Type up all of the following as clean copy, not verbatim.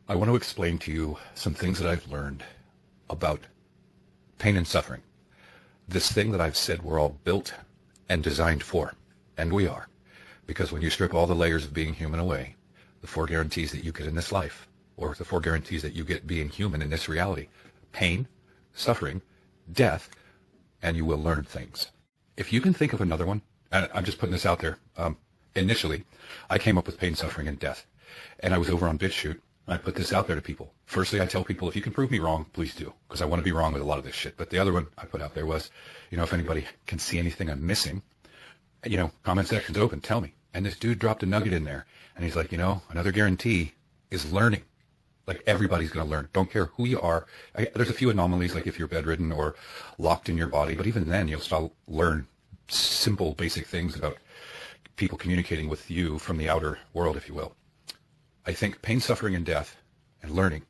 I want to explain to you some things that I've learned about pain and suffering. This thing that I've said we're all built and designed for, and we are, because when you strip all the layers of being human away, the 4 guarantees that you get in this life, or the 4 guarantees that you get being human in this reality: pain, suffering, death, and you will learn things. If you can think of another one, and I'm just putting this out there, initially, I came up with pain, suffering, and death, and I was over on BitChute. I put this out there to people. Firstly, I tell people, if you can prove me wrong, please do, because I want to be wrong with a lot of this shit. But the other one I put out there was, if anybody can see anything I'm missing, comment section's open, tell me. And this dude dropped a nugget in there, and he's like, another guarantee is learning. Like, everybody's going to learn. Don't care who you are. There's a few anomalies, like if you're bedridden or locked in your body, but even then you'll still learn simple, basic things about people communicating with you from the outer world, if you will. I think pain, suffering, and death and learning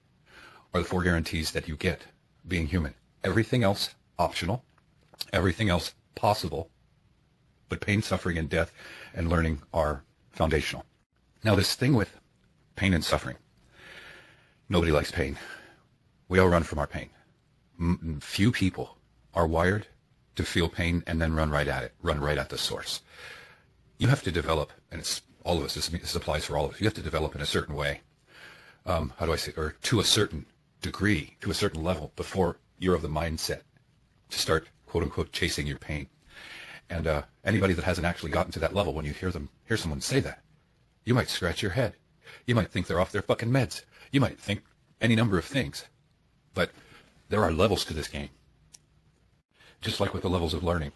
are the 4 guarantees that you get being human. Everything else optional, everything else possible, but pain, suffering, and death and learning are foundational. Now, this thing with pain and suffering, nobody likes pain. We all run from our pain. Few people are wired to feel pain and then run right at it, run right at the source. You have to develop, and it's all of us, this applies for all of us, you have to develop in a certain way, or to a certain degree, to a certain level, before you're of the mindset to start, quote unquote, chasing your pain. And anybody that hasn't actually gotten to that level, when you hear someone say that, you might scratch your head. You might think they're off their fucking meds. You might think any number of things. But there are levels to this game. Just like with the levels of learning.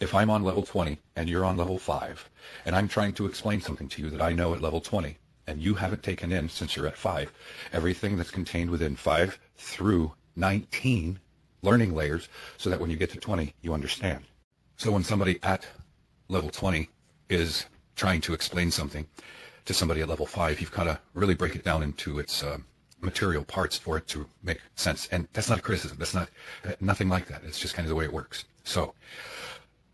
If I'm on level 20 and you're on level 5, and I'm trying to explain something to you that I know at level 20, and you haven't taken in since you're at 5, everything that's contained within 5 through 19 learning layers, so that when you get to 20, you understand. So when somebody at level 20 is trying to explain something to somebody at level 5, you've got to really break it down into its material parts for it to make sense. And that's not a criticism. That's nothing like that. It's just kind of the way it works. So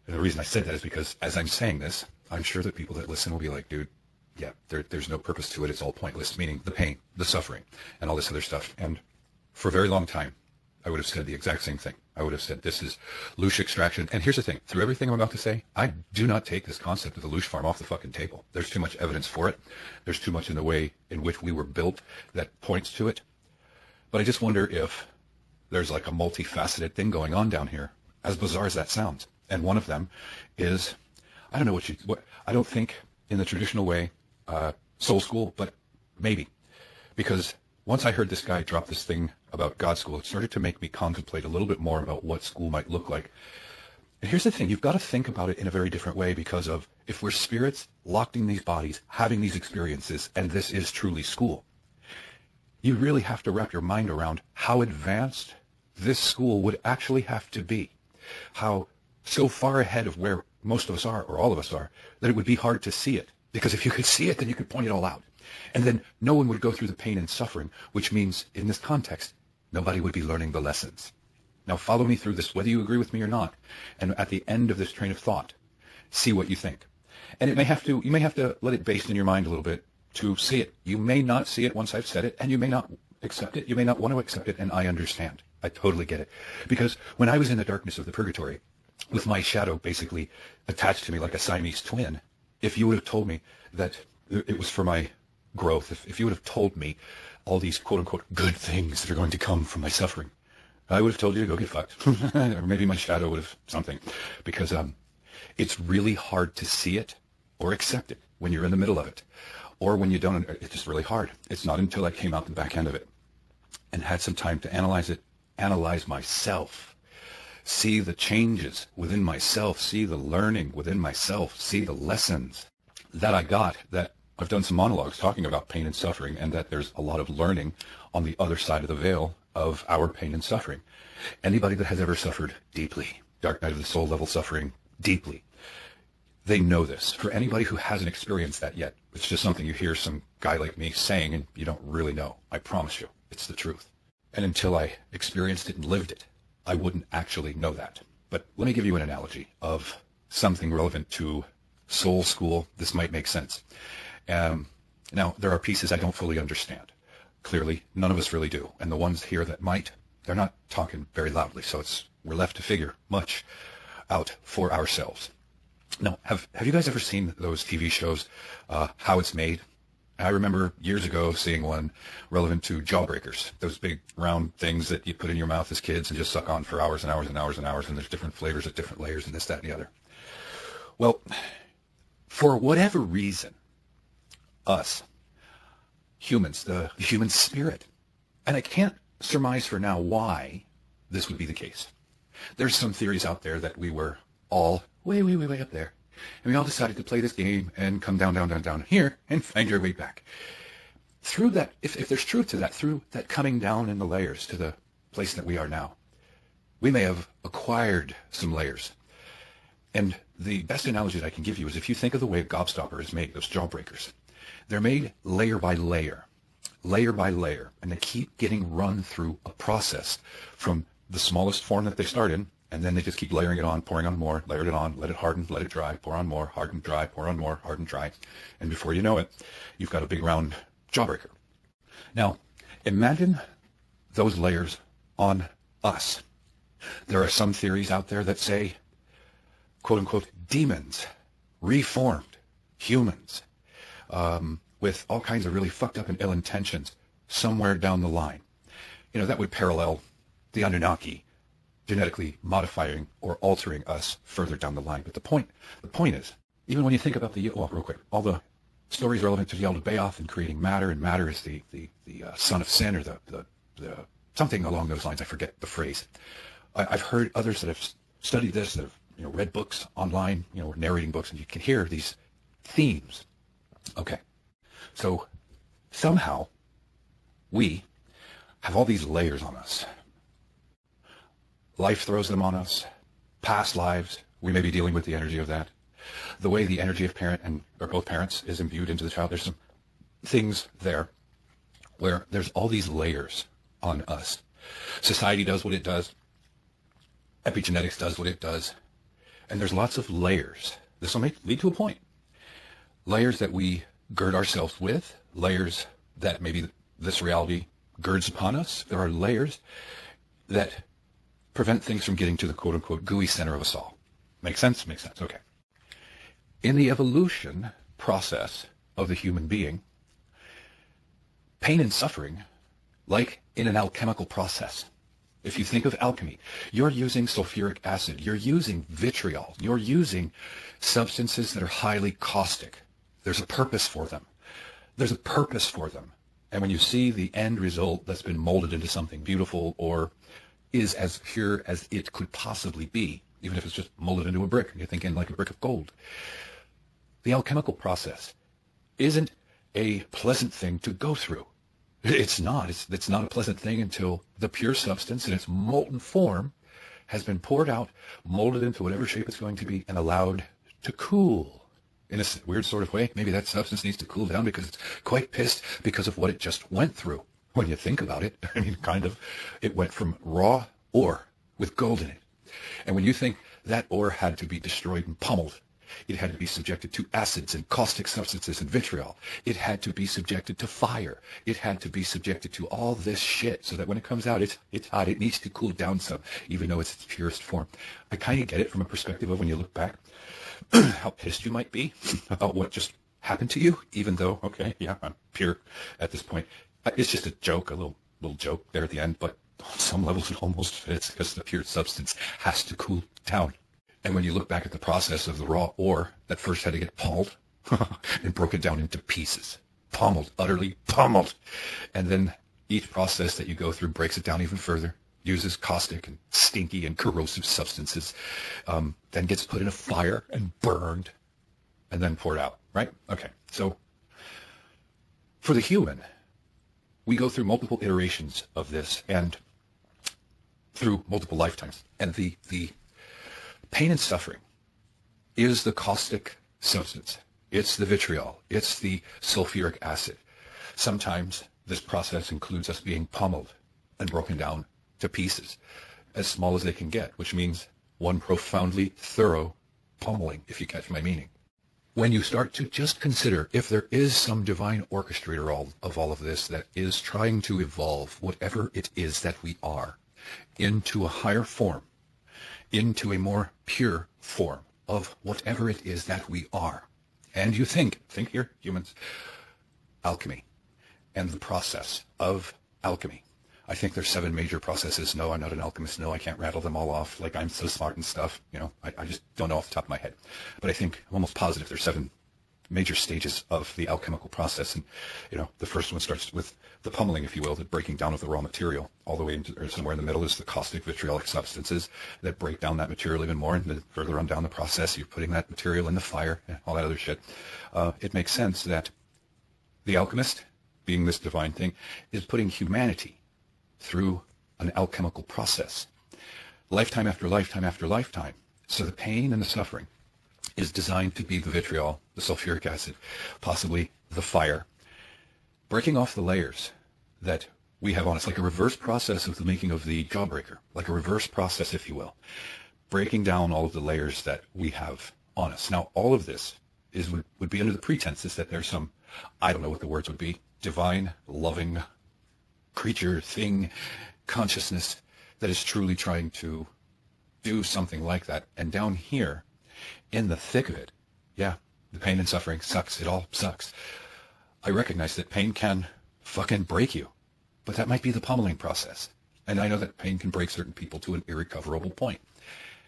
the reason I said that is because as I'm saying this, I'm sure that people that listen will be like, dude, yeah, there's no purpose to it. It's all pointless, meaning the pain, the suffering, and all this other stuff. And for a very long time, I would have said the exact same thing. I would have said this is loosh extraction. And here's the thing. Through everything I'm about to say, I do not take this concept of the loosh farm off the fucking table. There's too much evidence for it. There's too much in the way in which we were built that points to it. But I just wonder if there's like a multifaceted thing going on down here, as bizarre as that sounds. And one of them is, I don't know what I don't think in the traditional way, soul school, but maybe. Because once I heard this guy drop this thing about God school, it started to make me contemplate a little bit more about what school might look like. And here's the thing, you've got to think about it in a very different way, because of, if we're spirits locked in these bodies, having these experiences, and this is truly school, you really have to wrap your mind around how advanced this school would actually have to be. How so far ahead of where most of us are, or all of us are, that it would be hard to see it. Because if you could see it, then you could point it all out. And then no one would go through the pain and suffering, which means, in this context, nobody would be learning the lessons. Now follow me through this, whether you agree with me or not. And at the end of this train of thought, see what you think. And you may have to let it base in your mind a little bit to see it. You may not see it once I've said it, and you may not accept it. You may not want to accept it, and I understand. I totally get it. Because when I was in the darkness of the purgatory, with my shadow basically attached to me like a Siamese twin, if you would have told me that it was for my growth, if you would have told me all these quote-unquote good things that are going to come from my suffering, I would have told you to go get fucked. Or maybe my shadow would have something. Because it's really hard to see it or accept it when you're in the middle of it. Or when you don't, it's just really hard. It's not until I came out the back end of it and had some time to analyze it, analyze myself, see the changes within myself, see the learning within myself, see the lessons that I got, that I've done some monologues talking about pain and suffering, and that there's a lot of learning on the other side of the veil of our pain and suffering. Anybody that has ever suffered deeply, dark night of the soul level suffering deeply, they know this. For anybody who hasn't experienced that yet, it's just something you hear some guy like me saying and you don't really know. I promise you, it's the truth. And until I experienced it and lived it, I wouldn't actually know that. But let me give you an analogy of something relevant to soul school. This might make sense. Now, there are pieces I don't fully understand. Clearly, none of us really do. And the ones here that might, they're not talking very loudly. So we're left to figure much out for ourselves. Now, have you guys ever seen those TV shows, How It's Made? I remember years ago seeing one relevant to jawbreakers, those big round things that you put in your mouth as kids and just suck on for hours and hours and hours and hours, and there's different flavors at different layers and this, that, and the other. Well, for whatever reason, us, humans, the human spirit, and I can't surmise for now why this would be the case. There's some theories out there that we were all way, way, way, way up there, and we all decided to play this game and come down, down, down, down here and find our way back. Through that, if there's truth to that, through that coming down in the layers to the place that we are now, we may have acquired some layers. And the best analogy that I can give you is if you think of the way a gobstopper is made, those jawbreakers, they're made layer by layer, and they keep getting run through a process from the smallest form that they start in, and then they just keep layering it on, pouring on more, layered it on, let it harden, let it dry, pour on more, harden, dry, pour on more, harden, dry. And before you know it, you've got a big round jawbreaker. Now, imagine those layers on us. There are some theories out there that say, quote unquote, demons reformed humans with all kinds of really fucked up and ill intentions somewhere down the line. You know, that would parallel the Anunnaki genetically modifying or altering us further down the line. But the point is, even when you think about real quick, all the stories relevant to the Elder Bayoth and creating matter, and matter is the son of sin, or the something along those lines. I forget the phrase. I've heard others that have studied this, that have read books online, narrating books, and you can hear these themes. Okay, so somehow we have all these layers on us. Life throws them on us. Past lives, we may be dealing with the energy of that. The way the energy of or both parents is imbued into the child, there's some things there where there's all these layers on us. Society does what it does. Epigenetics does what it does. And there's lots of layers. This will lead to a point. Layers that we gird ourselves with, layers that maybe this reality girds upon us. There are layers that prevent things from getting to the quote-unquote gooey center of us all. Make sense? Makes sense. Okay. In the evolution process of the human being, pain and suffering, like in an alchemical process. If you think of alchemy, you're using sulfuric acid, you're using vitriol, you're using substances that are highly caustic. There's a purpose for them. There's a purpose for them. And when you see the end result that's been molded into something beautiful or is as pure as it could possibly be, even if it's just molded into a brick, and you're thinking like a brick of gold. The alchemical process isn't a pleasant thing to go through. It's not. It's not a pleasant thing until the pure substance in its molten form has been poured out, molded into whatever shape it's going to be, and allowed to cool. In a weird sort of way, maybe that substance needs to cool down because it's quite pissed because of what it just went through. When you think about it, I mean, kind of, it went from raw ore with gold in it. And when you think that ore had to be destroyed and pummeled, it had to be subjected to acids and caustic substances and vitriol. It had to be subjected to fire. It had to be subjected to all this shit so that when it comes out, it's hot. It needs to cool down some, even though it's its purest form. I kind of get it from a perspective of when you look back, how pissed you might be about what just happened to you, even though, okay, yeah, I'm pure at this point. It's just a joke, a little joke there at the end, but on some levels it almost fits because the pure substance has to cool down. And when you look back at the process of the raw ore that first had to get pummeled and broken down into pieces, pummeled, utterly pummeled, and then each process that you go through breaks it down even further, uses caustic and stinky and corrosive substances, then gets put in a fire and burned, and then poured out, right? Okay, so for the human, we go through multiple iterations of this and through multiple lifetimes. And the pain and suffering is the caustic substance. It's the vitriol. It's the sulfuric acid. Sometimes this process includes us being pummeled and broken down to pieces, as small as they can get, which means one profoundly thorough pummeling, if you catch my meaning. when you start to just consider if there is some divine orchestrator of all of this that is trying to evolve whatever it is that we are into a higher form, into a more pure form of whatever it is that we are. And you think here, humans, alchemy and the process of alchemy. I think there's 7 major processes. No, I'm not an alchemist. No, I can't rattle them all off like I'm so smart and stuff. You know, I just don't know off the top of my head. But I think I'm almost positive there's 7 major stages of the alchemical process. And, you know, the first one starts with the pummeling, if you will, the breaking down of the raw material. All the way into, or somewhere in the middle is the caustic vitriolic substances that break down that material even more. And then further on down the process, you're putting that material in the fire and all that other shit. It makes sense that the alchemist, being this divine thing, is putting humanity through an alchemical process, lifetime after lifetime after lifetime. So the pain and the suffering is designed to be the vitriol, the sulfuric acid, possibly the fire, breaking off the layers that we have on us, like a reverse process of the making of the jawbreaker, like a reverse process, if you will, breaking down all of the layers that we have on us. Now, all of this would be under the pretenses that there's some, I don't know what the words would be, divine, loving creature, thing, consciousness that is truly trying to do something like that. And down here, in the thick of it, yeah, the pain and suffering sucks. It all sucks. I recognize that pain can fucking break you, but that might be the pummeling process. And I know that pain can break certain people to an irrecoverable point.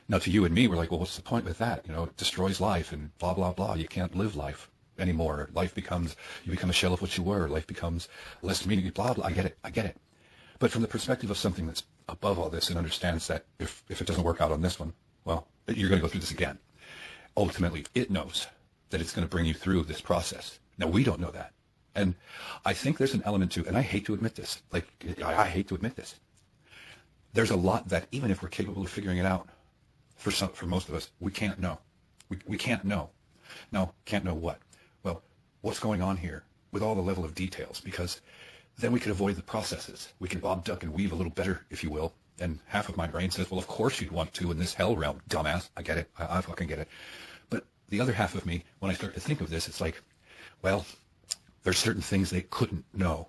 Now, to you and me, we're like, well, what's the point with that? You know, it destroys life and blah, blah, blah. You can't live life anymore. Life becomes, you become a shell of what you were. Life becomes less meaning, blah, blah. I get it. But from the perspective of something that's above all this and understands that if it doesn't work out on this one, well, you're going to go through this again. Ultimately, it knows that it's going to bring you through this process. Now, we don't know that. And I think there's an element to, and I hate to admit this, I hate to admit this. There's a lot that even if we're capable of figuring it out, for most of us, we can't know. We can't know. Now, can't know what? Well, what's going on here with all the level of details, because then we could avoid the processes. We can bob, duck, and weave a little better, if you will. And half of my brain says, well, of course you'd want to in this hell realm, dumbass. I get it. I fucking get it. But the other half of me, when I start to think of this, it's like, well, there's certain things they couldn't know.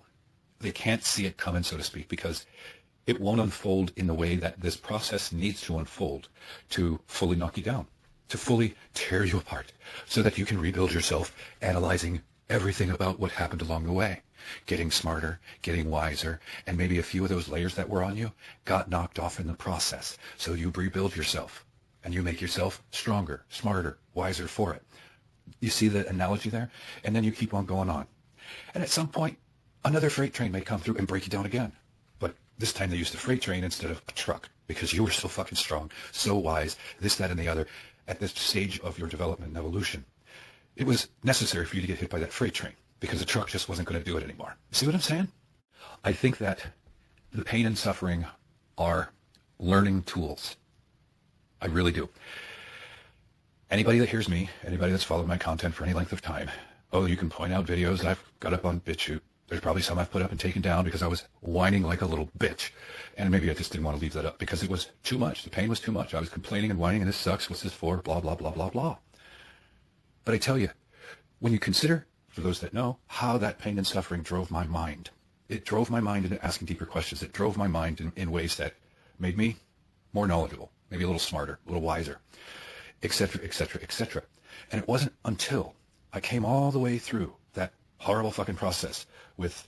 They can't see it coming, so to speak, because it won't unfold in the way that this process needs to unfold to fully knock you down, to fully tear you apart, so that you can rebuild yourself, analyzing everything about what happened along the way, getting smarter, getting wiser, and maybe a few of those layers that were on you got knocked off in the process. So you rebuild yourself, and you make yourself stronger, smarter, wiser for it. You see the analogy there? And then you keep on going on. And at some point, another freight train may come through and break you down again. But this time they used a freight train instead of a truck, because you were so fucking strong, so wise, this, that, and the other, at this stage of your development and evolution. It was necessary for you to get hit by that freight train, because the truck just wasn't going to do it anymore. See what I'm saying? I think that the pain and suffering are learning tools. I really do. Anybody that hears me, anybody that's followed my content for any length of time, oh, you can point out videos I've got up on BitChute. There's probably some I've put up and taken down because I was whining like a little bitch. And maybe I just didn't want to leave that up because it was too much. The pain was too much. I was complaining and whining, and this sucks. What's this for? Blah, blah, blah, blah, blah. But I tell you, when you consider, for those that know, how that pain and suffering drove my mind, it drove my mind into asking deeper questions. It drove my mind in ways that made me more knowledgeable, maybe a little smarter, a little wiser, etc., etc., etc. And it wasn't until I came all the way through that horrible fucking process with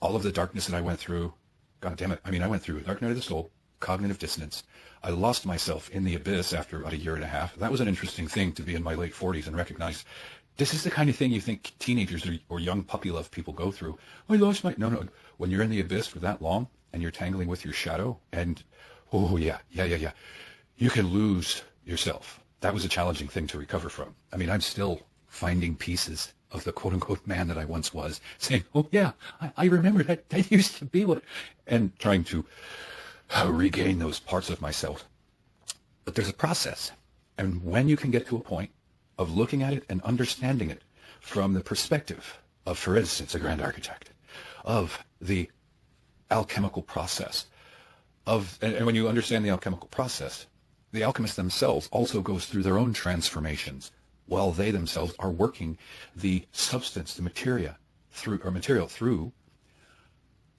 all of the darkness that I went through. God damn it. I mean, I went through dark night of the soul, cognitive dissonance. I lost myself in the abyss after about a year and a half. That was an interesting thing, to be in my late 40s and recognize this is the kind of thing you think teenagers or young puppy love people go through. I lost my... No. When you're in the abyss for that long and you're tangling with your shadow and, oh, yeah. You can lose yourself. That was a challenging thing to recover from. I mean, I'm still finding pieces of the quote-unquote man that I once was, saying, oh, yeah, I remember that used to be what... And trying to regain those parts of myself. But there's a process. And when you can get to a point of looking at it and understanding it from the perspective of, for instance, a grand architect, of the alchemical process, and when you understand the alchemical process, the alchemists themselves also goes through their own transformations while they themselves are working the substance, the material through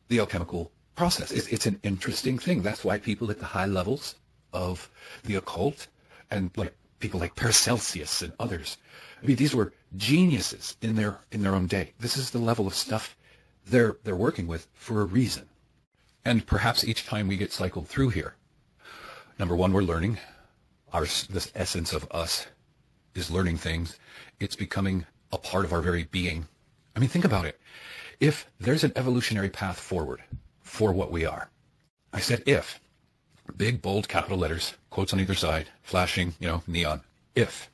the alchemical process. It's an interesting thing. That's why people at the high levels of the occult, and like people like Paracelsus and others, I mean, these were geniuses in their own day. This is the level of stuff they're working with for a reason. And perhaps each time we get cycled through here, number one, we're learning. This essence of us is learning things. It's becoming a part of our very being. I mean, think about it. If there's an evolutionary path forward for what we are, I said if, big, bold, capital letters, quotes on either side, flashing, neon. If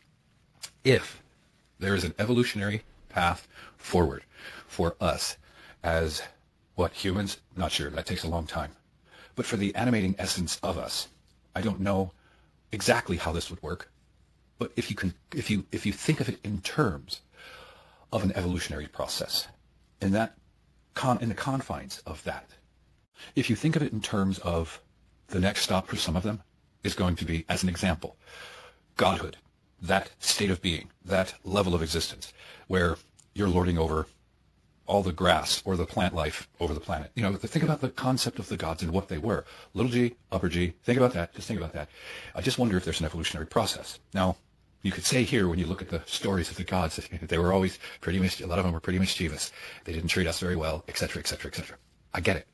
there is an evolutionary path forward for us as what, humans? Not sure. That takes a long time. But for the animating essence of us, I don't know exactly how this would work. But if you think of it in terms of an evolutionary process, in the confines of that, if you think of it in terms of the next stop for some of them is going to be, as an example, godhood, that state of being, that level of existence, where you're lording over all the grass or the plant life over the planet. Think about the concept of the gods and what they were. Little g, upper G, think about that. Just think about that. I just wonder if there's an evolutionary process. Now, you could say here, when you look at the stories of the gods, they were always a lot of them were pretty mischievous. They didn't treat us very well, etc., etc., etc. I get it.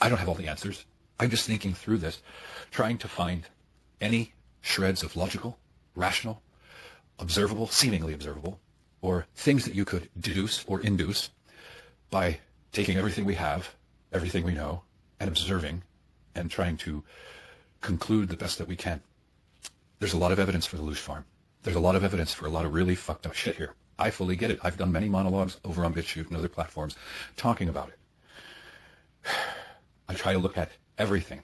I don't have all the answers. I'm just thinking through this, trying to find any shreds of logical, rational, observable, seemingly observable, or things that you could deduce or induce by taking everything we have, everything we know, and observing, and trying to conclude the best that we can. There's a lot of evidence for the Loosh farm. There's a lot of evidence for a lot of really fucked up shit here. I fully get it. I've done many monologues over on BitChute and other platforms talking about it. I try to look at everything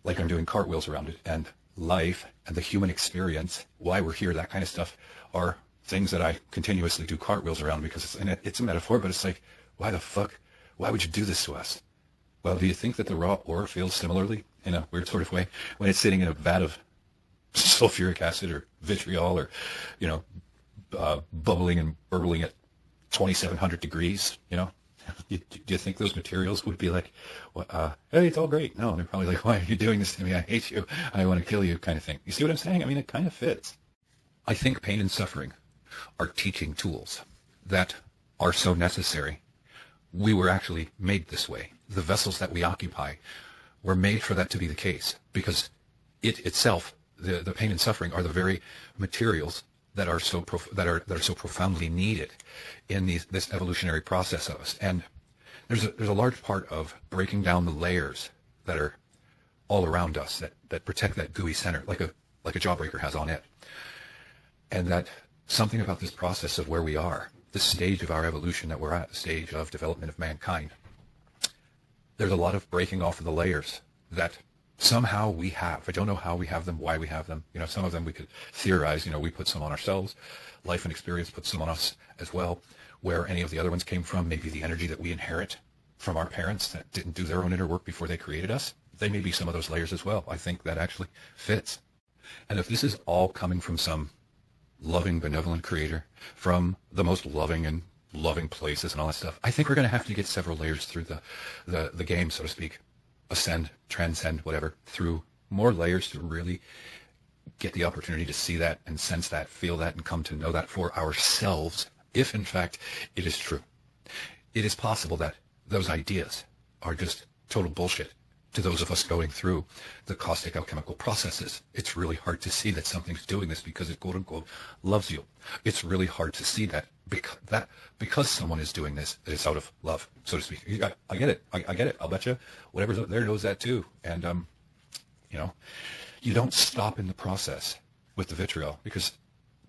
like I'm doing cartwheels around it, and life and the human experience, why we're here, that kind of stuff, are things that I continuously do cartwheels around, because it's a metaphor, but it's like, why the fuck? Why would you do this to us? Well, do you think that the raw ore feels similarly, in a weird sort of way, when it's sitting in a vat of sulfuric acid or vitriol, or, bubbling and burbling at 2,700 degrees, Do you think those materials would be like, hey, it's all great? No, they're probably like, why are you doing this to me? I hate you. I want to kill you, kind of thing. You see what I'm saying? I mean, it kind of fits. I think pain and suffering are teaching tools that are so necessary. We were actually made this way. The vessels that we occupy were made for that to be the case, because it itself, the pain and suffering, are the very materials that are so profoundly needed in this evolutionary process of us. And there's a large part of breaking down the layers that are all around us that protect that gooey center, like a jawbreaker has on it. And that something about this process of where we are, this stage of our evolution that we're at, the stage of development of mankind, there's a lot of breaking off of the layers that somehow we have. I don't know how we have them, why we have them. Some of them we could theorize. We put some on ourselves. Life and experience puts some on us as well. Where any of the other ones came from, maybe the energy that we inherit from our parents that didn't do their own inner work before they created us. They may be some of those layers as well. I think that actually fits. And if this is all coming from some loving, benevolent creator, from the most loving and loving places and all that stuff, I think we're going to have to get several layers through the game, so to speak. Ascend, transcend, whatever, through more layers to really get the opportunity to see that and sense that, feel that, and come to know that for ourselves, if in fact it is true. It is possible that those ideas are just total bullshit to those of us going through the caustic alchemical processes. It's really hard to see that something's doing this because it, quote unquote, loves you. It's really hard to see that because someone is doing this, that it's out of love, so to speak. I get it. I get it. I'll bet you whatever's up there knows that too. And, you don't stop in the process with the vitriol, because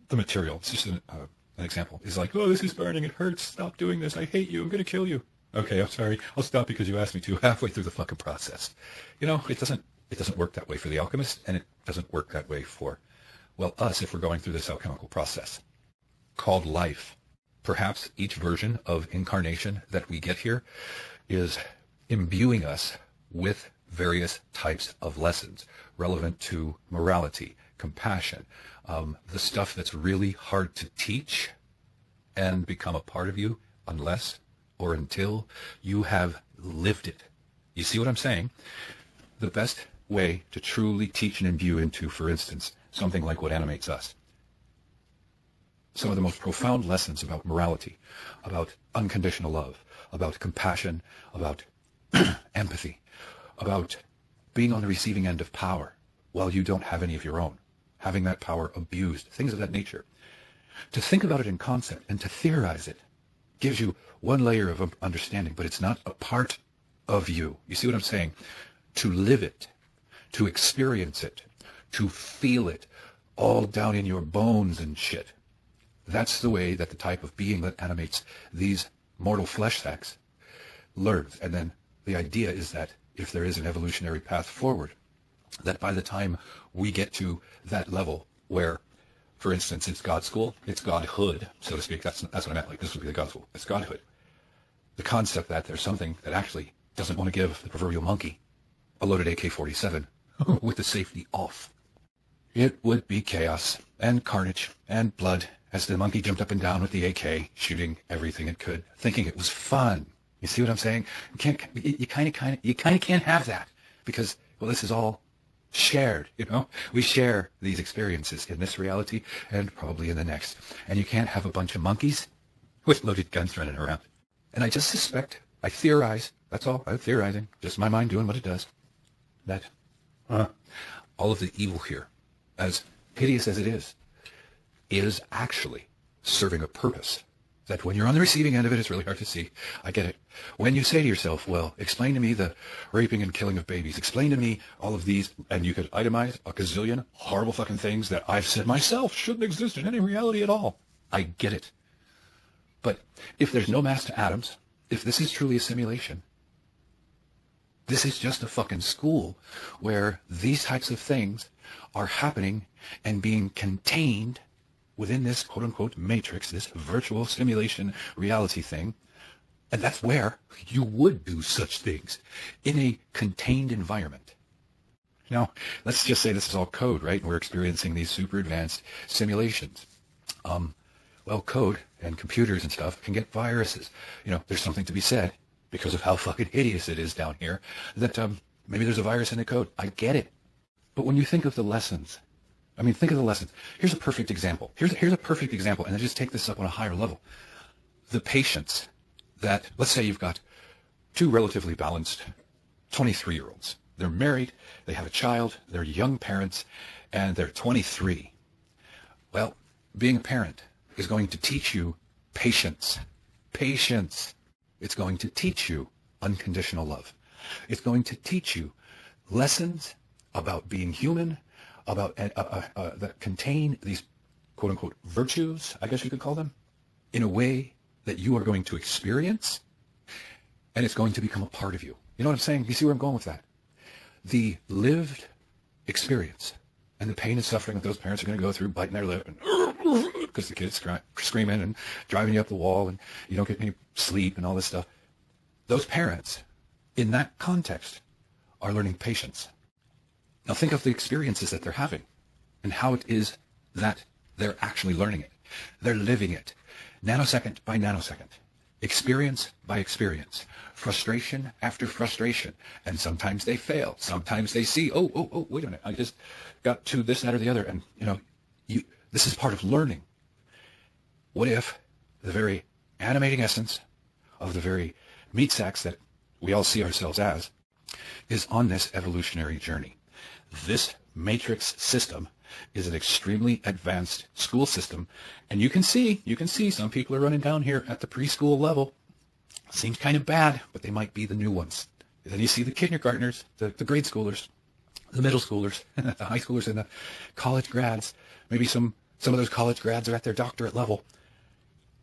the material, it's just an example, is like, oh, this is burning. It hurts. Stop doing this. I hate you. I'm going to kill you. Okay, I'm sorry. I'll stop because you asked me to, halfway through the fucking process. It doesn't work that way for the alchemist, and it doesn't work that way for, well, us, if we're going through this alchemical process called life. Perhaps each version of incarnation that we get here is imbuing us with various types of lessons relevant to morality, compassion, the stuff that's really hard to teach and become a part of you unless or until you have lived it. You see what I'm saying? The best way to truly teach and imbue into, for instance, something like what animates us, some of the most profound lessons about morality, about unconditional love, about compassion, about empathy, about being on the receiving end of power while you don't have any of your own, having that power abused, things of that nature. To think about it in concept and to theorize it gives you one layer of understanding, but it's not a part of you. You see what I'm saying? To live it, to experience it, to feel it all down in your bones and shit. That's the way that the type of being that animates these mortal flesh sacks learns. And then the idea is that if there is an evolutionary path forward, that by the time we get to that level where, for instance, it's God school, it's Godhood, so to speak, that's what I meant, like this would be the God school, it's Godhood. The concept that there's something that actually doesn't want to give the proverbial monkey a loaded AK-47 with the safety off. It would be chaos and carnage and blood as the monkey jumped up and down with the AK, shooting everything it could, thinking it was fun. You see what I'm saying? You kind of can't have that because, well, this is all shared, you know? We share these experiences in this reality and probably in the next. And you can't have a bunch of monkeys with loaded guns running around. And I just suspect, I theorize, that's all, I'm theorizing, just my mind doing what it does, that all of the evil here, as hideous as it is actually serving a purpose that when you're on the receiving end of it, it's really hard to see. I get it. When you say to yourself, well, explain to me the raping and killing of babies, explain to me all of these, and you could itemize a gazillion horrible fucking things that I've said myself shouldn't exist in any reality at all. I get it. But if there's no mass to atoms, if this is truly a simulation, this is just a fucking school where these types of things are happening and being contained within this quote-unquote matrix, this virtual simulation reality thing. And that's where you would do such things, in a contained environment. Now, let's just say this is all code, right? We're experiencing these super advanced simulations. Well, code and computers and stuff can get viruses. You know, there's something to be said, because of how fucking hideous it is down here, that maybe there's a virus in the code. I get it. But when you think of the lessons, I mean, think of the lessons. Here's a perfect example. Here's a perfect example, and then just take this up on a higher level. The patience that, let's say you've got two relatively balanced 23-year-olds. They're married, they have a child, they're young parents, and they're 23. Well, being a parent is going to teach you patience. Patience. It's going to teach you unconditional love. It's going to teach you lessons about being human, about that contain these quote-unquote virtues, I guess you could call them, in a way that you are going to experience, and it's going to become a part of you. You know what I'm saying? You see where I'm going with that? The lived experience and the pain and suffering that those parents are going to go through, biting their lip, and because the kid's screaming and driving you up the wall, and you don't get any sleep and all this stuff. Those parents, in that context, are learning patience. Now think of the experiences that they're having and how it is that they're actually learning it. They're living it, nanosecond by nanosecond, experience by experience, frustration after frustration. And sometimes they fail. Sometimes they see, oh, wait a minute, I just got to this, that, or the other. And, this is part of learning. What if the very animating essence of the very meat sacks that we all see ourselves as is on this evolutionary journey? This matrix system is an extremely advanced school system, and you can see some people are running down here at the preschool level. Seems kind of bad, but they might be the new ones. Then you see the kindergartners, the grade schoolers, the middle schoolers, the high schoolers, and the college grads. Maybe some of those college grads are at their doctorate level.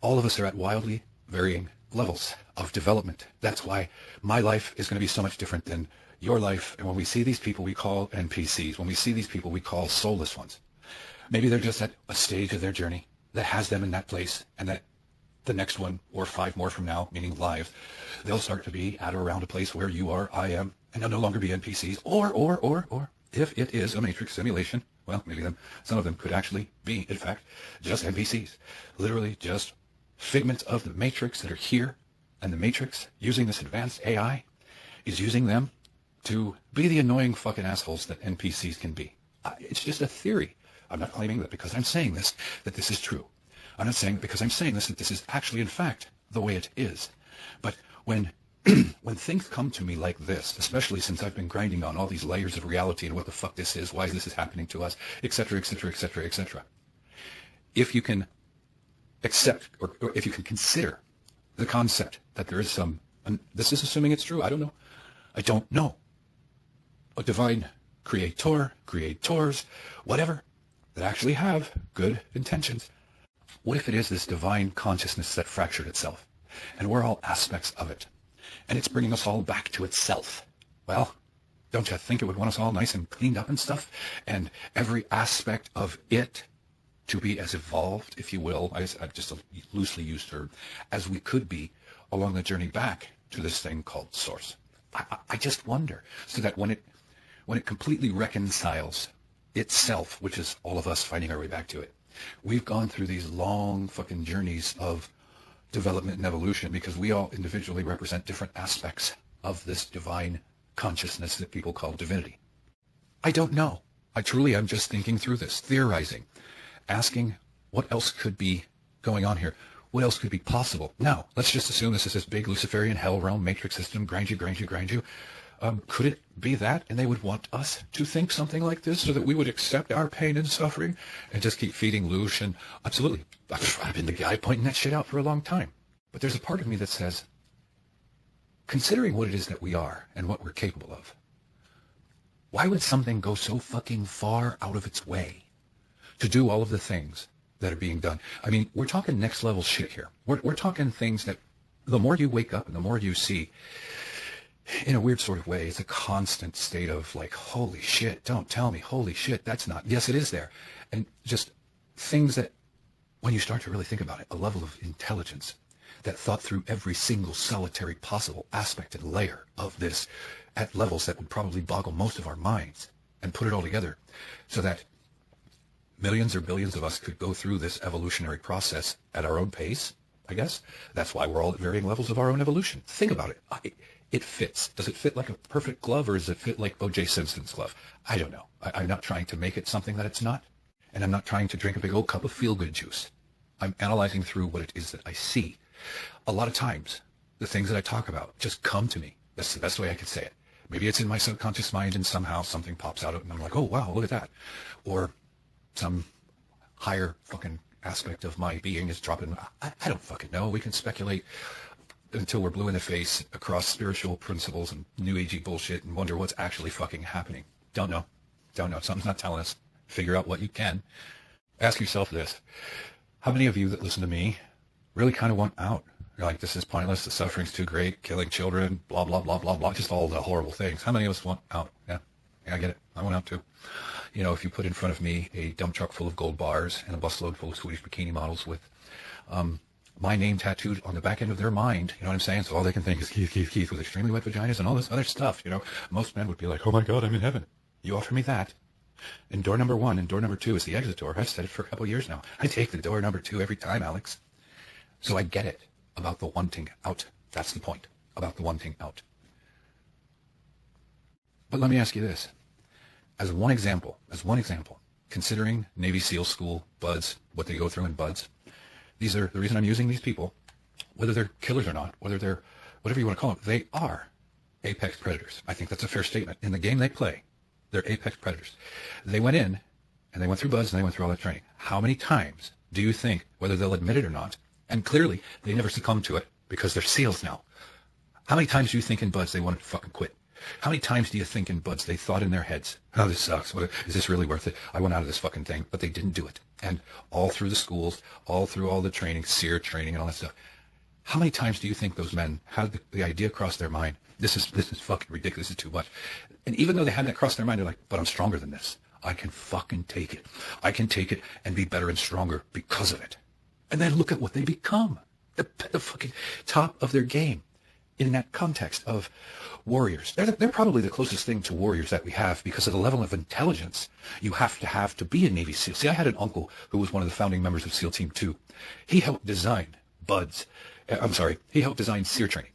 All of us are at wildly varying levels of development. That's why my life is going to be so much different than your life. And when we see these people we call NPCs, when we see these people we call soulless ones, maybe they're just at a stage of their journey that has them in that place, and that the next one, or 5 more from now, meaning live, they'll start to be at or around a place where you are, I am, and they'll no longer be NPCs. Or if it is a matrix simulation, well, maybe some of them could actually be, in fact, just NPCs. Literally just figments of the matrix that are here, and the matrix, using this advanced AI, is using them to be the annoying fucking assholes that NPCs can be. It's just a theory. I'm not claiming that because I'm saying this, that this is true. I'm not saying because I'm saying this, that this is actually, in fact, the way it is. But when when things come to me like this, especially since I've been grinding on all these layers of reality and what the fuck this is, why this is happening to us, etc., etc., etc., etc., if you can accept, or if you can consider the concept that there is some, and this is assuming it's true, I don't know, a divine creator, creators, whatever, that actually have good intentions. What if it is this divine consciousness that fractured itself, and we're all aspects of it, and it's bringing us all back to itself? Well, don't you think it would want us all nice and cleaned up and stuff, and every aspect of it to be as evolved, if you will, I just a loosely used term, as we could be along the journey back to this thing called Source? I just wonder, so that when it completely reconciles itself, which is all of us finding our way back to it, we've gone through these long fucking journeys of development and evolution because we all individually represent different aspects of this divine consciousness that people call divinity. I don't know. I'm just thinking through this, theorizing, asking what else could be going on here. What else could be possible? Now, let's just assume this is this big Luciferian hell realm matrix system, grind you. Could it be that? And they would want us to think something like this so that we would accept our pain and suffering and just keep feeding Lush? And absolutely, I've been the guy pointing that shit out for a long time. But there's a part of me that says, considering what it is that we are and what we're capable of, why would something go so fucking far out of its way to do all of the things that are being done? I mean, we're talking next level shit here. We're talking things that the more you wake up and the more you see, in a weird sort of way, it's a constant state of like, holy shit, don't tell me, holy shit, that's not, yes, it is there. And just things that, when you start to really think about it, a level of intelligence that thought through every single solitary possible aspect and layer of this at levels that would probably boggle most of our minds, and put it all together so that millions or billions of us could go through this evolutionary process at our own pace, I guess. That's why we're all at varying levels of our own evolution. Think about it. It fits. Does it fit like a perfect glove, or does it fit like O.J. Simpson's glove? I don't know. I'm not trying to make it something that it's not, and I'm not trying to drink a big old cup of feel-good juice. I'm analyzing through what it is that I see. A lot of times, the things that I talk about just come to me. That's the best way I could say it. Maybe it's in my subconscious mind, and somehow something pops out of it, and I'm like, oh, wow, look at that. Or some higher fucking aspect of my being is dropping. I don't fucking know. We can speculate until we're blue in the face across spiritual principles and new agey bullshit and wonder what's actually fucking happening. Don't know. Something's not telling us. Figure out what you can. Ask yourself this. How many of you that listen to me really kind of want out? You're like, this is pointless, the suffering's too great, killing children, blah, blah, blah, blah, blah, just all the horrible things. How many of us want out? Yeah, I get it. I want out too. You know, if you put in front of me a dump truck full of gold bars and a busload full of Swedish bikini models with my name tattooed on the back end of their mind, you know what I'm saying? So all they can think is Keith with extremely wet vaginas and all this other stuff, you know. Most men would be like, oh my God, I'm in heaven. You offer me that. And door number 1 and door number 2 is the exit door. I've said it for a couple of years now. I take the door number 2 every time, Alex. So I get it about the wanting out. That's the point, about the wanting out. But let me ask you this. As one example, considering Navy SEAL school, BUDS, what they go through in BUDS, these are the reason I'm using these people, whether they're killers or not, whether they're whatever you want to call them, they are apex predators. I think that's a fair statement. In the game they play, they're apex predators. They went in and they went through BUDS and they went through all that training. How many times do you think, whether they'll admit it or not, and clearly they never succumb to it because they're SEALs now, how many times do you think in BUDS they wanted to fucking quit? How many times do you think in BUDS they thought in their heads, oh, this sucks, is this really worth it? I want out of this fucking thing, but they didn't do it. And all through the schools, all through all the training, SEER training and all that stuff, how many times do you think those men had the idea cross their mind, this is fucking ridiculous, this is too much. And even though they had that cross their mind, they're like, but I'm stronger than this. I can fucking take it. I can take it and be better and stronger because of it. And then look at what they become. The fucking top of their game. in that context of warriors. They're probably the closest thing to warriors that we have because of the level of intelligence you have to be a Navy SEAL. See, I had an uncle who was one of the founding members of SEAL Team 2. He helped design he helped design SEER training.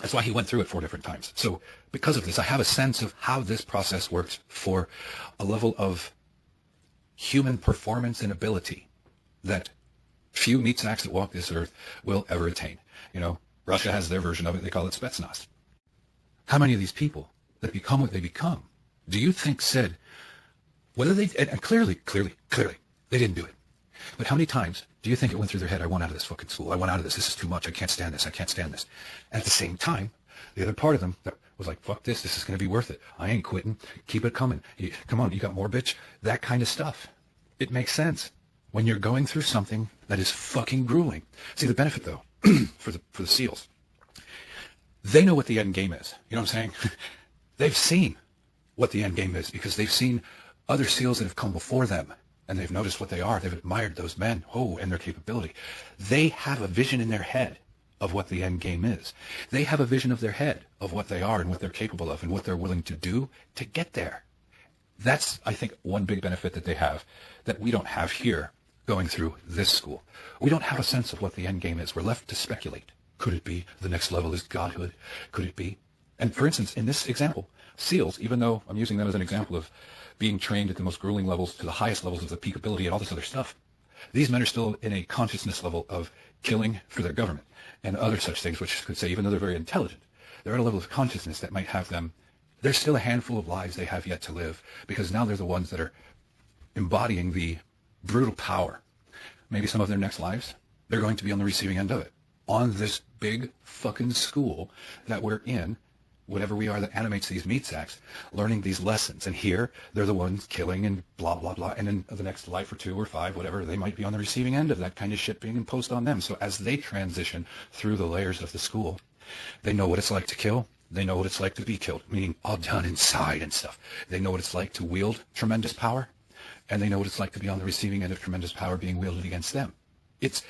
That's why he went through it 4 different times. So because of this, I have a sense of how this process works for a level of human performance and ability that few meat sacks that walk this earth will ever attain. You know, Russia has their version of it. They call it Spetsnaz. How many of these people that become what they become, do you think said, whether they, and clearly, they didn't do it. But how many times do you think it went through their head, I want out of this fucking school. I want out of this. This is too much. I can't stand this. I can't stand this. And at the same time, the other part of them that was like, fuck this. This is going to be worth it. I ain't quitting. Keep it coming. Come on. You got more, bitch. That kind of stuff. It makes sense when you're going through something that is fucking grueling. See, the benefit, though, for the SEALs, they know what the end game is. You know what I'm saying? They've seen what the end game is because they've seen other SEALs that have come before them. And they've noticed what they are. They've admired those men, and their capability. They have a vision in their head of what the end game is. They have a vision of their head of what they are and what they're capable of and what they're willing to do to get there. That's, I think, one big benefit that they have that we don't have here going through this school. We don't have a sense of what the end game is. We're left to speculate. Could it be the next level is godhood? Could it be? And for instance, in this example, SEALs, even though I'm using them as an example of being trained at the most grueling levels to the highest levels of the peak ability and all this other stuff, these men are still in a consciousness level of killing for their government and other such things, which could say, even though they're very intelligent, they're at a level of consciousness that might have them, there's still a handful of lives they have yet to live, because now they're the ones that are embodying the brutal power. Maybe some of their next lives, they're going to be on the receiving end of it. On this big fucking school that we're in, whatever we are that animates these meat sacks, learning these lessons. And here, they're the ones killing and blah, blah, blah. And in the next life or 2 or 5, whatever, they might be on the receiving end of that kind of shit being imposed on them. So as they transition through the layers of the school, they know what it's like to kill. They know what it's like to be killed, meaning all done inside and stuff. They know what it's like to wield tremendous power. And they know what it's like to be on the receiving end of tremendous power being wielded against them. It's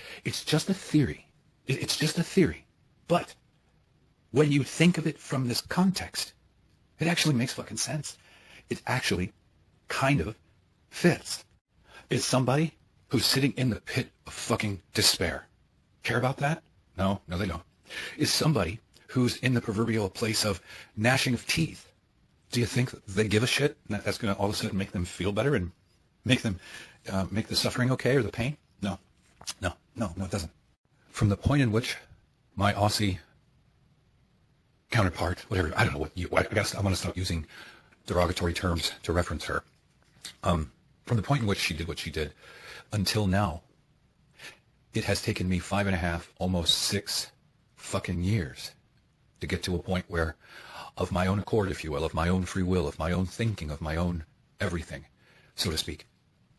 just a theory. It's just a theory. But when you think of it from this context, it actually makes fucking sense. It actually kind of fits. Is somebody who's sitting in the pit of fucking despair care about that? No, they don't. Is somebody who's in the proverbial place of gnashing of teeth, do you think they give a shit and that's going to all of a sudden make them feel better and make them make the suffering okay or the pain? No, it doesn't. From the point in which my Aussie counterpart, whatever, I don't know I guess I'm going to stop using derogatory terms to reference her. From the point in which she did what she did until now, it has taken me 5.5, almost 6 fucking years to get to a point where, of my own accord, if you will, of my own free will, of my own thinking, of my own everything, so to speak,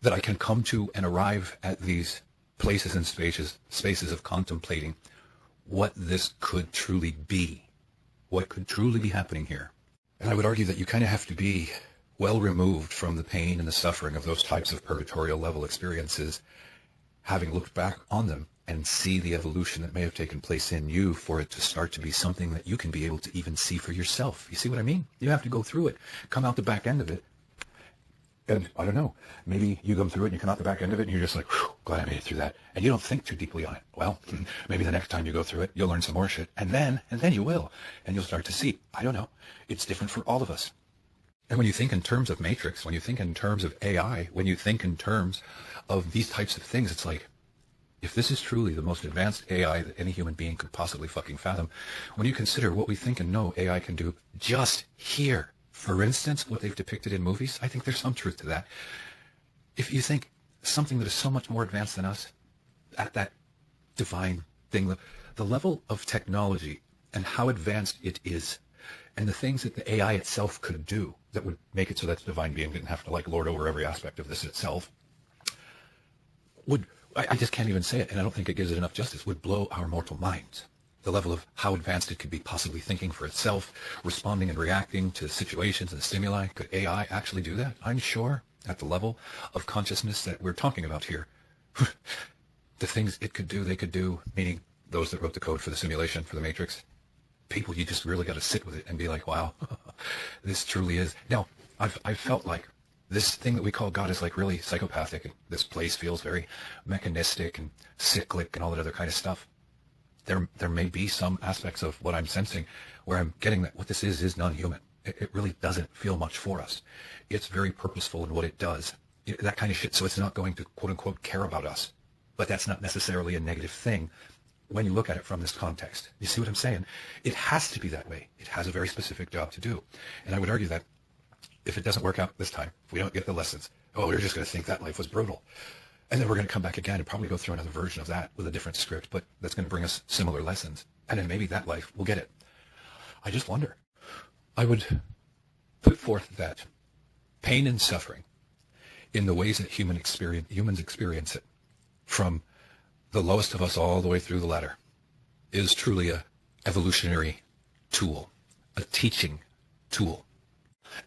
that I can come to and arrive at these places and spaces of contemplating what this could truly be. What could truly be happening here. And I would argue that you kind of have to be well removed from the pain and the suffering of those types of purgatorial level experiences, having looked back on them and see the evolution that may have taken place in you for it to start to be something that you can be able to even see for yourself. You see what I mean? You have to go through it, come out the back end of it. And I don't know, maybe you come through it and you come out the back end of it and you're just like, whew, glad I made it through that. And you don't think too deeply on it. Well, maybe the next time you go through it, you'll learn some more shit. And then you will. And you'll start to see. I don't know. It's different for all of us. And when you think in terms of Matrix, when you think in terms of AI, when you think in terms of these types of things, it's like, if this is truly the most advanced AI that any human being could possibly fucking fathom, when you consider what we think and know AI can do just here, for instance, what they've depicted in movies, I think there's some truth to that. If you think something that is so much more advanced than us, at that divine thing, the level of technology and how advanced it is, and the things that the AI itself could do that would make it so that the divine being didn't have to like lord over every aspect of this itself, I just can't even say it, and I don't think it gives it enough justice, would blow our mortal minds. The level of how advanced it could be possibly thinking for itself, responding and reacting to situations and stimuli. Could AI actually do that? I'm sure at the level of consciousness that we're talking about here, the things it could do, they could do, meaning those that wrote the code for the simulation, for the Matrix, people, you just really got to sit with it and be like, wow, this truly is. Now, I've felt like this thing that we call God is like really psychopathic, and this place feels very mechanistic and cyclic and all that other kind of stuff. There may be some aspects of what I'm sensing where I'm getting that what this is non-human. It really doesn't feel much for us. It's very purposeful in what it does, that kind of shit. So it's not going to quote unquote care about us, but that's not necessarily a negative thing when you look at it from this context. You see what I'm saying? It has to be that way. It has a very specific job to do. And I would argue that if it doesn't work out this time, if we don't get the lessons, we're just going to think that life was brutal. And then we're going to come back again and probably go through another version of that with a different script, but that's going to bring us similar lessons. And then maybe that life will get it. I just wonder. I would put forth that pain and suffering in the ways that humans experience it, from the lowest of us all the way through the ladder, is truly a evolutionary tool, a teaching tool.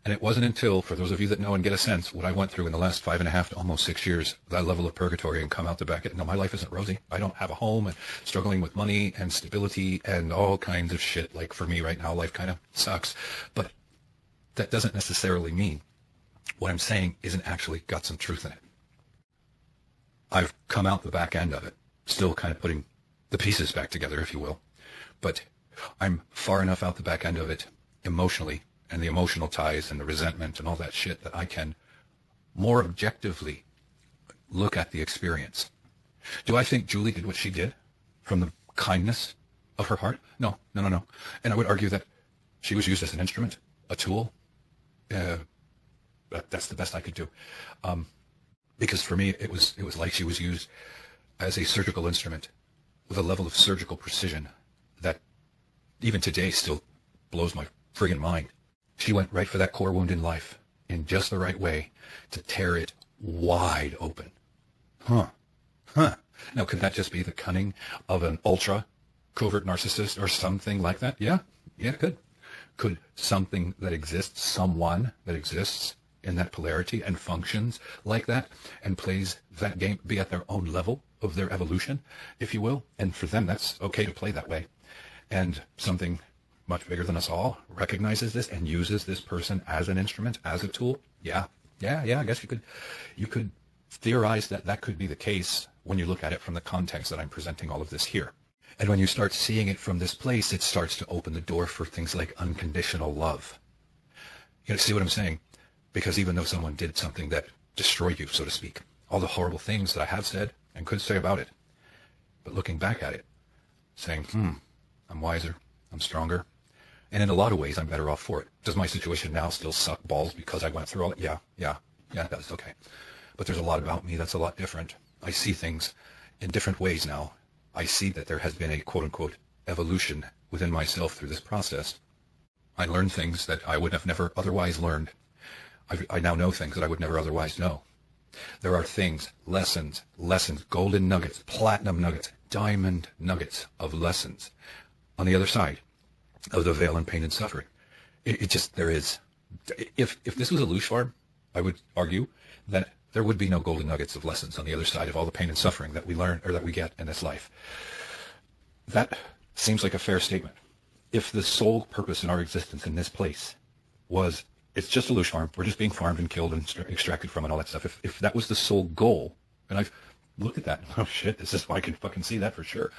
And it wasn't until, for those of you that know and get a sense, what I went through in the last 5.5 to almost 6 years, that level of purgatory, and come out the back. No, my life isn't rosy. I don't have a home and struggling with money and stability and all kinds of shit. Like for me right now, life kind of sucks. But that doesn't necessarily mean what I'm saying isn't actually got some truth in it. I've come out the back end of it, still kind of putting the pieces back together, if you will. But I'm far enough out the back end of it emotionally, and the emotional ties and the resentment and all that shit, that I can more objectively look at the experience. Do I think Julie did what she did from the kindness of her heart? No. And I would argue that she was used as an instrument, a tool. That's the best I could do. Because for me, it was like she was used as a surgical instrument with a level of surgical precision that even today still blows my friggin' mind. She went right for that core wound in life in just the right way to tear it wide open. Now, could that just be the cunning of an ultra covert narcissist or something like that? Yeah, it could. Could something that exists, someone that exists in that polarity and functions like that and plays that game, be at their own level of their evolution, if you will? And for them, that's okay to play that way. And something much bigger than us all recognizes this and uses this person as an instrument, as a tool. Yeah. I guess you could theorize that could be the case when you look at it from the context that I'm presenting all of this here. And when you start seeing it from this place, it starts to open the door for things like unconditional love. You see what I'm saying? Because even though someone did something that destroyed you, so to speak, all the horrible things that I have said and could say about it, but looking back at it, saying, I'm wiser, I'm stronger, and in a lot of ways, I'm better off for it. Does my situation now still suck balls because I went through all it? Yeah, it does, okay. But there's a lot about me that's a lot different. I see things in different ways now. I see that there has been a quote-unquote evolution within myself through this process. I learned things that I would have never otherwise learned. I now know things that I would never otherwise know. There are things, lessons, golden nuggets, platinum nuggets, diamond nuggets of lessons on the other side of the veil and pain and suffering. It just, there is. If this was a loosh farm, I would argue that there would be no golden nuggets of lessons on the other side of all the pain and suffering that we learn or that we get in this life. That seems like a fair statement. If the sole purpose in our existence in this place was, it's just a loosh farm, we're just being farmed and killed and extracted from and all that stuff. If that was the sole goal, and I've looked at that, oh shit, I can fucking see that for sure.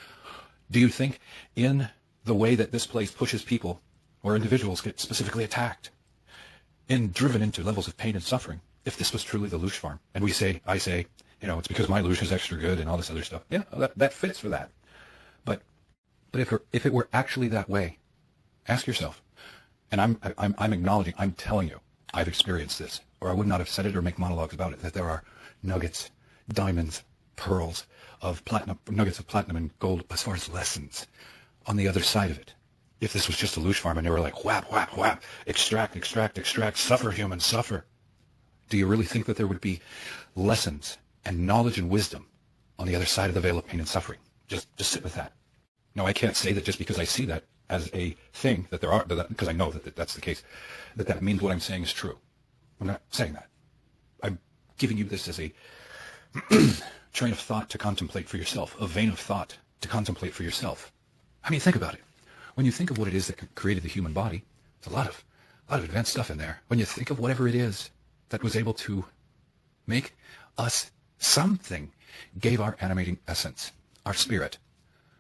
Do you think in the way that this place pushes people or individuals get specifically attacked and driven into levels of pain and suffering, if this was truly the loosh farm, and I say, it's because my loosh is extra good and all this other stuff. Yeah, that fits for that. But if it were actually that way, ask yourself, and I'm acknowledging, I'm telling you, I've experienced this, or I would not have said it or make monologues about it, that there are nuggets, diamonds, pearls of platinum, nuggets of platinum and gold as far as lessons on the other side of it. If this was just a loosh farm and they were like, whap, whap, whap, extract, suffer, humans, suffer. Do you really think that there would be lessons and knowledge and wisdom on the other side of the veil of pain and suffering? Just sit with that. No, I can't say that just because I see that as a thing, that there are, because I know that that's the case, that means what I'm saying is true. I'm not saying that. I'm giving you this as a train of thought to contemplate for yourself, a vein of thought to contemplate for yourself. I mean, think about it. when you think of what it is that created the human body, there's a lot of advanced stuff in there. When you think of whatever it is that was able to make us something, gave our animating essence, our spirit,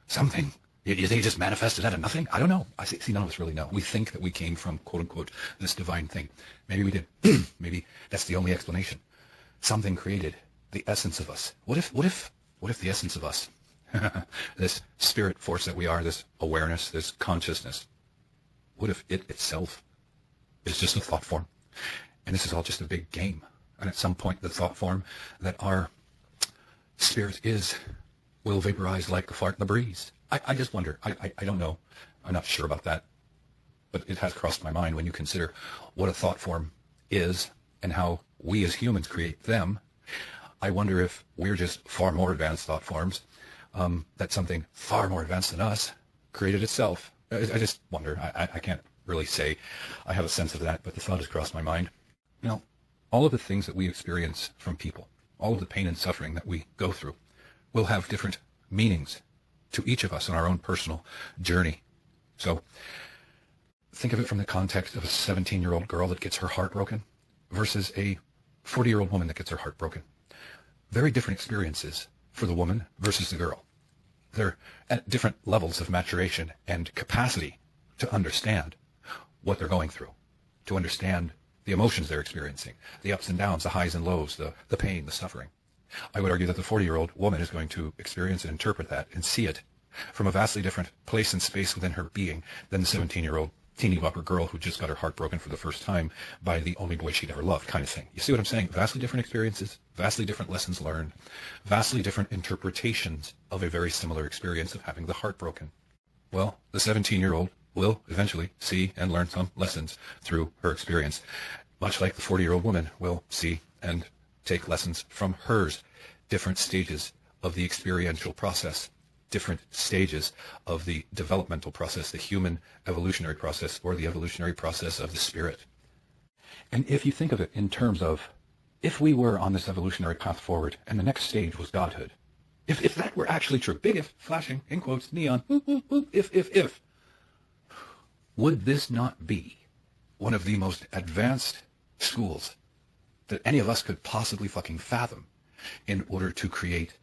something. You think it just manifested out of nothing? I don't know. I see, none of us really know. We think that we came from, quote unquote, this divine thing. Maybe we did. Maybe that's the only explanation. Something created the essence of us. What if the essence of us, this spirit force that we are, this awareness, this consciousness, what if it itself is just a thought form? And this is all just a big game. And at some point, the thought form that our spirit is will vaporize like a fart in the breeze. I just wonder. I don't know. I'm not sure about that. But it has crossed my mind when you consider what a thought form is and how we as humans create them. I wonder if we're just far more advanced thought forms, that something far more advanced than us created itself. I just wonder. I can't really say I have a sense of that, but the thought has crossed my mind. You know, all of the things that we experience from people, all of the pain and suffering that we go through, will have different meanings to each of us on our own personal journey. So think of it from the context of a 17-year-old girl that gets her heart broken versus a 40-year-old woman that gets her heart broken. Very different experiences for the woman versus the girl. They're at different levels of maturation and capacity to understand what they're going through, to understand the emotions they're experiencing, the ups and downs, the highs and lows, the pain, the suffering. I would argue that the 40-year-old woman is going to experience and interpret that and see it from a vastly different place and space within her being than the 17-year-old teeny bopper girl who just got her heart broken for the first time by the only boy she'd ever loved, kind of thing. You see what I'm saying? Vastly different experiences, vastly different lessons learned, vastly different interpretations of a very similar experience of having the heart broken. Well, the 17-year-old will eventually see and learn some lessons through her experience, much like the 40-year-old woman will see and take lessons from hers. Different stages of the experiential process, different stages of the developmental process, the human evolutionary process, or the evolutionary process of the spirit. And if you think of it in terms of, if we were on this evolutionary path forward and the next stage was godhood, if that were actually true, big if, flashing, in quotes, neon, if, would this not be one of the most advanced schools that any of us could possibly fucking fathom in order to create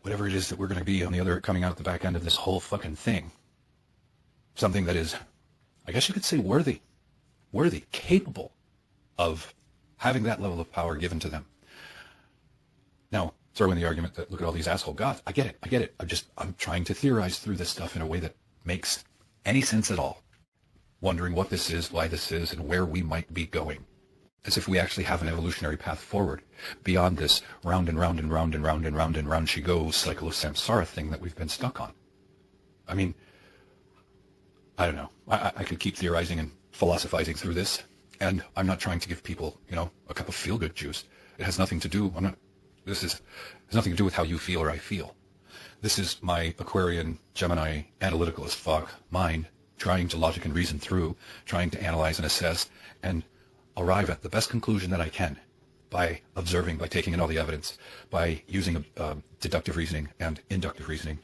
whatever it is that we're going to be on the other, coming out at the back end of this whole fucking thing? Something that is, I guess you could say, worthy, capable of having that level of power given to them. Now, throw in the argument that look at all these asshole gods. I get it. I'm trying to theorize through this stuff in a way that makes any sense at all. Wondering what this is, why this is, and where we might be going. As if we actually have an evolutionary path forward beyond this round and round and round and round and round and round she goes cycle of samsara thing that we've been stuck on. I mean, I don't know. I could keep theorizing and philosophizing through this, and I'm not trying to give people, a cup of feel-good juice. It has nothing to do. Has nothing to do with how you feel or I feel. This is my Aquarian, Gemini, analytical as fuck mind, trying to logic and reason through, trying to analyze and assess, and arrive at the best conclusion that I can by observing, by taking in all the evidence, by using deductive reasoning and inductive reasoning,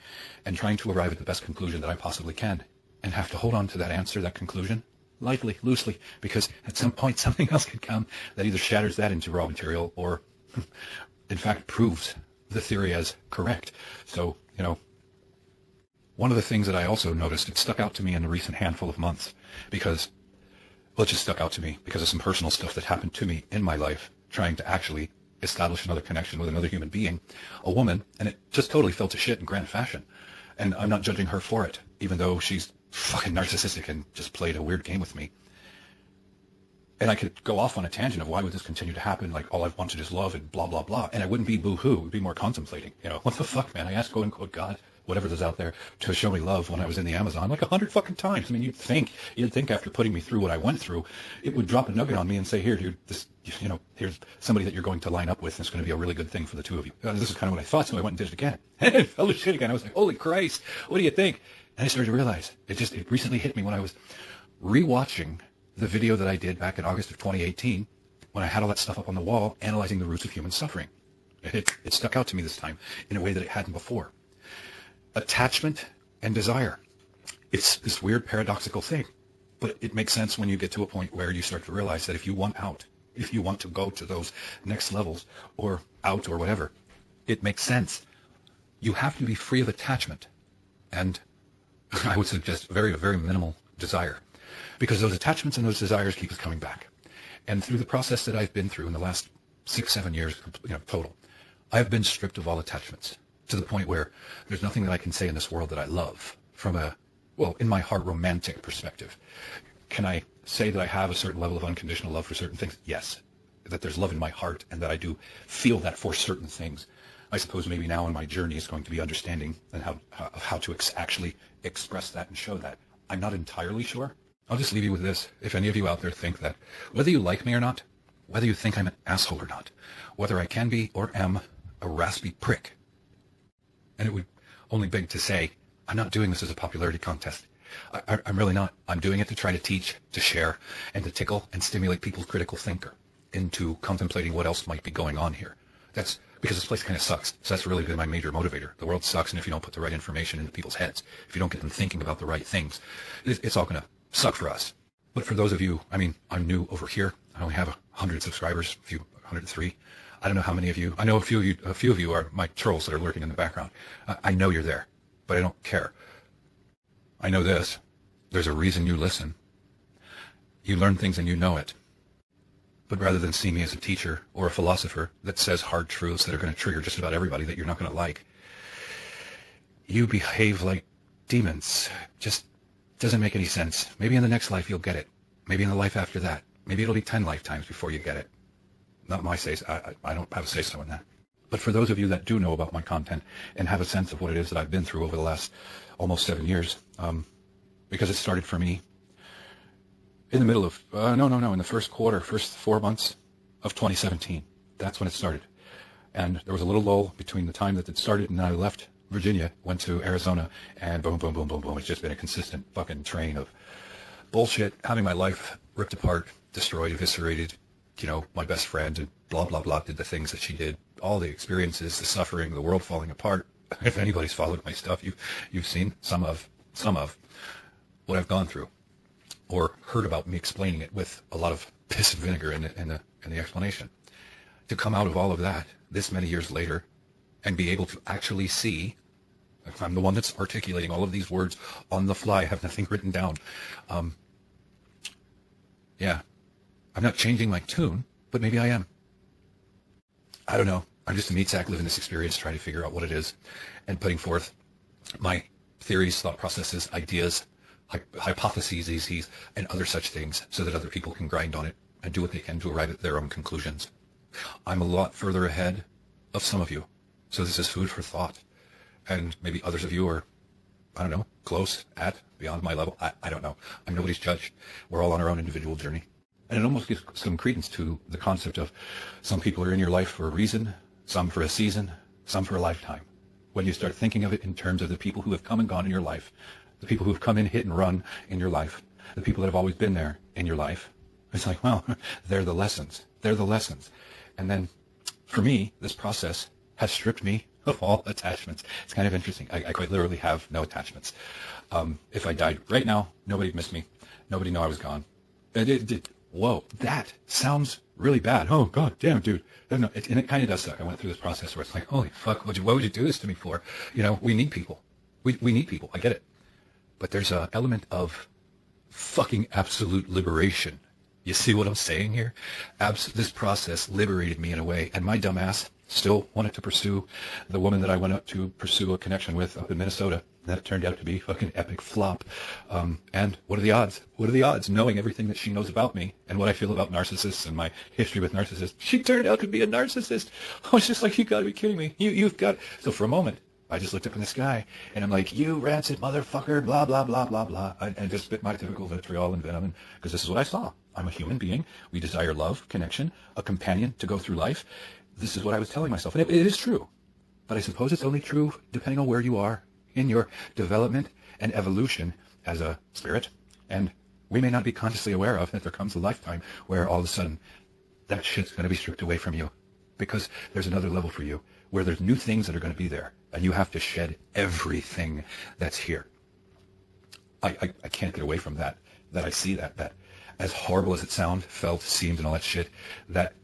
and trying to arrive at the best conclusion that I possibly can, and have to hold on to that answer, that conclusion, lightly, loosely, because at some point something else could come that either shatters that into raw material or, in fact, proves the theory as correct. So, one of the things that I also noticed, it stuck out to me in a recent handful of months, because it just stuck out to me because of some personal stuff that happened to me in my life, trying to actually establish another connection with another human being, a woman, and it just totally fell to shit in grand fashion. And I'm not judging her for it, even though she's fucking narcissistic and just played a weird game with me. And I could go off on a tangent of why would this continue to happen, like all I wanted is love and blah, blah, blah. And I wouldn't be boo-hoo, it would be more contemplating. What the fuck, man? I asked, quote-unquote, God, whatever is out there, to show me love when I was in the Amazon like 100 fucking times. I mean, you'd think after putting me through what I went through, it would drop a nugget on me and say, here, dude, this, here's somebody that you're going to line up with, and it's going to be a really good thing for the two of you. This is kind of what I thought, so I went and did it again. And it fell to shit again. I was like, holy Christ, what do you think? And I started to realize, it recently hit me when I was rewatching the video that I did back in August of 2018, when I had all that stuff up on the wall, analyzing the roots of human suffering. It stuck out to me this time in a way that it hadn't before. Attachment and desire. It's this weird paradoxical thing, but it makes sense when you get to a point where you start to realize that if you want out, if you want to go to those next levels or out or whatever, it makes sense. You have to be free of attachment. And I would suggest very, very minimal desire, because those attachments and those desires keep us coming back. And through the process that I've been through in the last 6-7 years, total, I've been stripped of all attachments to the point where there's nothing that I can say in this world that I love from a, well, in my heart, romantic perspective. Can I say that I have a certain level of unconditional love for certain things? Yes. That there's love in my heart and that I do feel that for certain things. I suppose maybe now in my journey is going to be understanding and how to actually express that and show that. I'm not entirely sure. I'll just leave you with this. If any of you out there think that whether you like me or not, whether you think I'm an asshole or not, whether I can be or am a raspy prick, and it would only beg to say, I'm not doing this as a popularity contest. I'm really not. I'm doing it to try to teach, to share, and to tickle and stimulate people's critical thinker into contemplating what else might be going on here. That's because this place kind of sucks. So that's really been my major motivator. The world sucks, and if you don't put the right information into people's heads, if you don't get them thinking about the right things, it's all going to suck for us. But for those of you, I mean, I'm new over here. I only have 100 subscribers, 103. I don't know how many of you. I know a few of you are my trolls that are lurking in the background. I know you're there, but I don't care. I know this. There's a reason you listen. You learn things and you know it. But rather than see me as a teacher or a philosopher that says hard truths that are going to trigger just about everybody that you're not going to like, you behave like demons. Just doesn't make any sense. Maybe in the next life you'll get it. Maybe in the life after that. Maybe it'll be 10 lifetimes before you get it. Not my say. I don't have a say-so in that. But for those of you that do know about my content and have a sense of what it is that I've been through over the last almost 7 years, because it started for me in the middle of, in the first 4 months of 2017. That's when it started. And there was a little lull between the time that it started and I left Virginia, went to Arizona, and boom, boom, boom, boom, boom. It's just been a consistent fucking train of bullshit, having my life ripped apart, destroyed, eviscerated. My best friend and blah, blah, blah did the things that she did, all the experiences, the suffering, the world falling apart. If anybody's followed my stuff, you've seen some of what I've gone through, or heard about me explaining it with a lot of piss and vinegar in the explanation. To come out of all of that this many years later and be able to actually see, I'm the one that's articulating all of these words on the fly, I have nothing written down. I'm not changing my tune, but maybe I am. I don't know. I'm just a meat sack living this experience, trying to figure out what it is and putting forth my theories, thought processes, ideas, hypotheses, and other such things so that other people can grind on it and do what they can to arrive at their own conclusions. I'm a lot further ahead of some of you, so this is food for thought. And maybe others of you are, I don't know, close, at, beyond my level. I don't know. I'm nobody's judge. We're all on our own individual journey. And it almost gives some credence to the concept of some people are in your life for a reason, some for a season, some for a lifetime. When you start thinking of it in terms of the people who have come and gone in your life, the people who have come in, hit and run in your life, the people that have always been there in your life, it's like, well, they're the lessons. They're the lessons. And then for me, this process has stripped me of all attachments. It's kind of interesting. I quite literally have no attachments. If I died right now, nobody'd miss me. Nobody'd know I was gone. Whoa, that sounds really bad. Oh, God damn, dude. And it kind of does suck. I went through this process where it's like, holy fuck, what would you do this to me for? We need people. We need people. I get it. But there's an element of fucking absolute liberation. You see what I'm saying here? This process liberated me in a way, and my dumbass still wanted to pursue the woman that I went up to pursue a connection with up in Minnesota. That turned out to be fucking epic flop. And what are the odds? What are the odds? Knowing everything that she knows about me and what I feel about narcissists and my history with narcissists, she turned out to be a narcissist. I was just like, you gotta be kidding me. You've got... So for a moment, I just looked up in the sky and I'm like, you rancid motherfucker, blah, blah, blah, blah, blah. And just spit my typical vitriol and venom, because this is what I saw. I'm a human being. We desire love, connection, a companion to go through life. This is what I was telling myself. And it is true. But I suppose it's only true depending on where you are in your development and evolution as a spirit. And we may not be consciously aware of that there comes a lifetime where all of a sudden that shit's going to be stripped away from you, because there's another level for you where there's new things that are going to be there, and you have to shed everything that's here. I can't get away from that I see that as horrible as it felt, seemed, and all that shit, that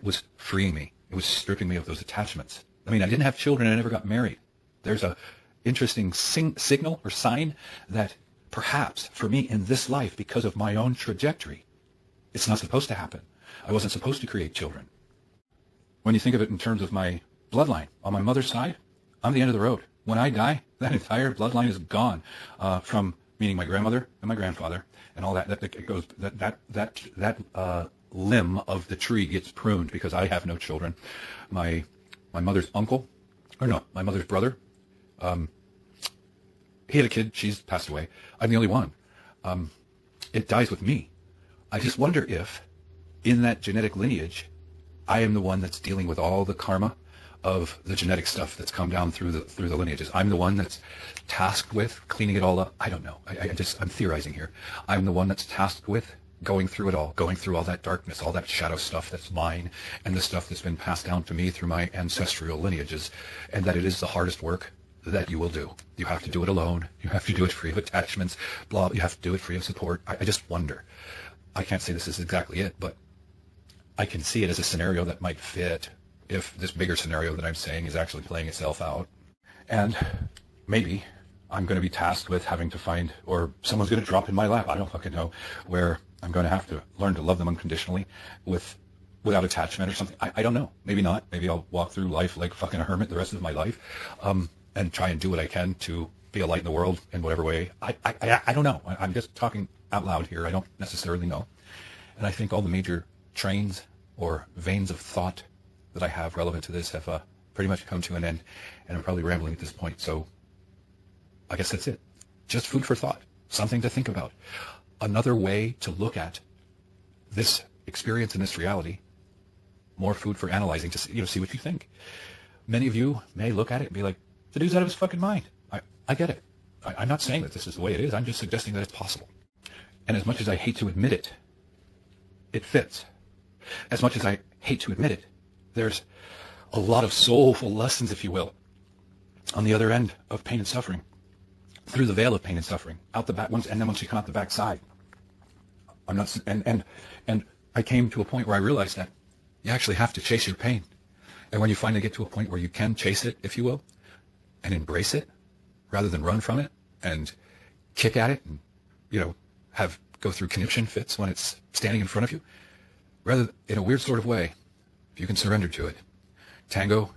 was freeing me. It was stripping me of those attachments. I mean, I didn't have children. I never got married. There's a interesting signal or sign that perhaps for me in this life, because of my own trajectory, it's not supposed to happen. I wasn't supposed to create children. When you think of it in terms of my bloodline, on my mother's side, I'm the end of the road. When I die, that entire bloodline is gone, from meaning my grandmother and my grandfather and all that. That limb of the tree gets pruned because I have no children. My mother's my mother's brother, he had a kid. She's passed away. I'm the only one. It dies with me. I just wonder if, in that genetic lineage, I am the one that's dealing with all the karma of the genetic stuff that's come down through the lineages. I'm the one that's tasked with cleaning it all up. I don't know. I'm theorizing here. I'm the one that's tasked with going through it all, going through all that darkness, all that shadow stuff that's mine, and the stuff that's been passed down to me through my ancestral lineages, and that it is the hardest work that you will do. You have to do it alone. You have to do it free of attachments, blah. You have to do it free of support. I just wonder. I can't say this is exactly it, but I can see it as a scenario that might fit if this bigger scenario that I'm saying is actually playing itself out. And maybe I'm going to be tasked with having to find, or someone's going to drop in my lap, I don't fucking know, where I'm going to have to learn to love them unconditionally without attachment or something. I don't know. Maybe not. Maybe I'll walk through life like fucking a hermit the rest of my life, and try and do what I can to be a light in the world in whatever way. I don't know. I'm just talking out loud here. I don't necessarily know. And I think all the major trains or veins of thought that I have relevant to this have pretty much come to an end, and I'm probably rambling at this point, so I guess that's it. Just food for thought, something to think about, another way to look at this experience and this reality, more food for analyzing to see what you think. Many of you may look at it and be like, the dude's out of his fucking mind. I get it. I'm not saying that this is the way it is. I'm just suggesting that it's possible. And as much as I hate to admit it, it fits. As much as I hate to admit it, there's a lot of soulful lessons, if you will, on the other end of pain and suffering, through the veil of pain and suffering, out the back once, and then once you come out the back side. I'm not, and I came to a point where I realized that you actually have to chase your pain, and when you finally get to a point where you can chase it, if you will, and embrace it, rather than run from it and kick at it, and go through conniption fits when it's standing in front of you, rather in a weird sort of way. If you can surrender to it, tango,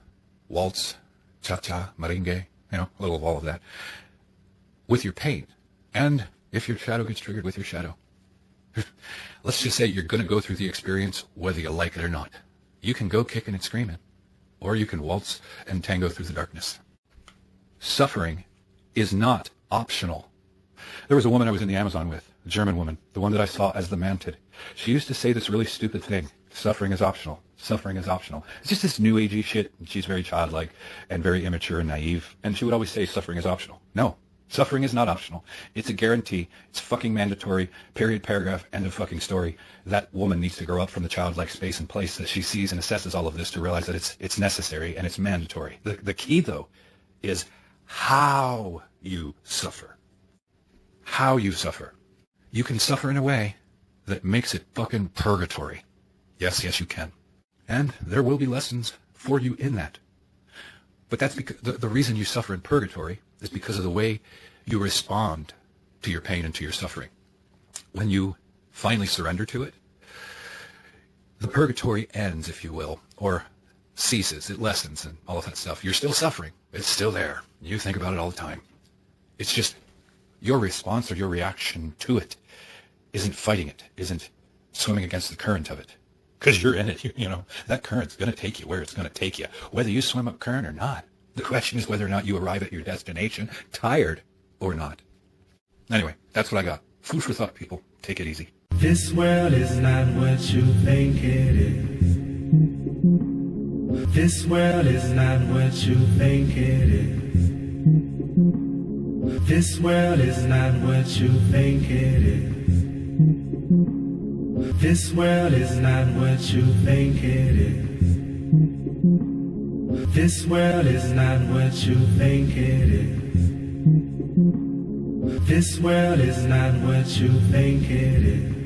waltz, cha-cha, merengue, a little of all of that, with your pain. And if your shadow gets triggered, with your shadow. Let's just say you're going to go through the experience whether you like it or not. You can go kicking and screaming, or you can waltz and tango through the darkness. Suffering is not optional. There was a woman I was in the Amazon with, a German woman, the one that I saw as the mantid. She used to say this really stupid thing: suffering is optional. Suffering is optional. It's just this new agey shit. She's very childlike and very immature and naive. And she would always say suffering is optional. No, suffering is not optional. It's a guarantee. It's fucking mandatory. Period, paragraph, end of fucking story. That woman needs to grow up from the childlike space and place that she sees and assesses all of this to realize that it's necessary and it's mandatory. The key, though, is how you suffer. How you suffer. You can suffer in a way that makes it fucking purgatory. Yes, you can. And there will be lessons for you in that. But that's because the reason you suffer in purgatory is because of the way you respond to your pain and to your suffering. When you finally surrender to it, the purgatory ends, if you will, or ceases, it lessens and all of that stuff. You're still suffering. It's still there. You think about it all the time. It's just your response or your reaction to it isn't fighting it, isn't swimming against the current of it. Because you're in it, that current's going to take you where it's going to take you, whether you swim up current or not. The question is whether or not you arrive at your destination, tired or not. Anyway, that's what I got. Food for thought, people. Take it easy. This world is not what you think it is. This world is not what you think it is. This world is not what you think it is. This world is not what you think it is. This world is not what you think it is. This world is not what you think it is.